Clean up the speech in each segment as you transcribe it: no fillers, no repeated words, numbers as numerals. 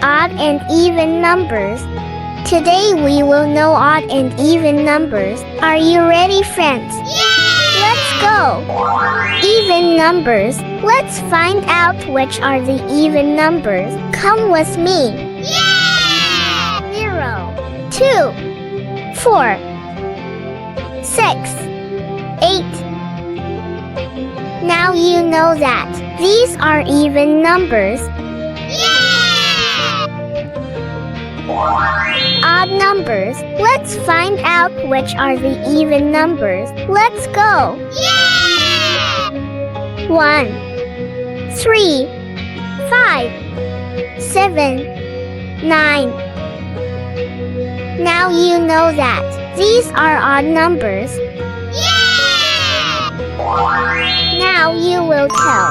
Odd and even numbers. Today we will know odd and even numbers. Are you ready, friends? Yay! Let's go! Even numbers. Let's find out which are the even numbers. Come with me. Yay! 0, 2, 4, 6, 8. Now you know that these are even numbers. Odd numbers. Let's find out which are the even numbers. Let's go! Yay! 1, 3, 5, 7, 9. Now you know that these are odd numbers. Yay! Now you will tell.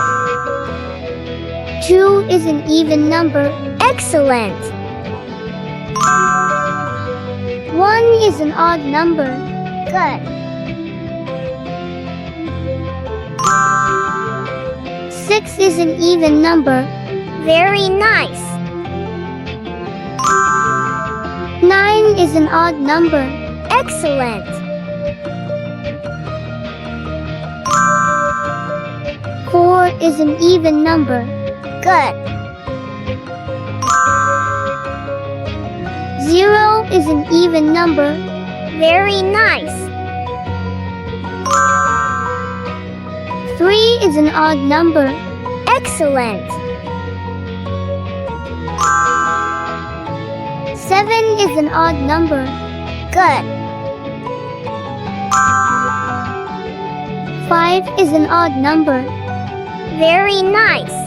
2 is an even number. Excellent! 1 is an odd number. Good. 6 is an even number. Very nice. 9 is an odd number. Excellent. 4 is an even number. Good. 0 is an even number. Very nice. 3 is an odd number. Excellent. 7 is an odd number. Good. 5 is an odd number. Very nice.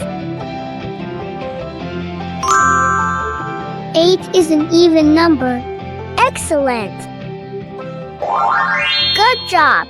8 is an even number. Excellent. Good job.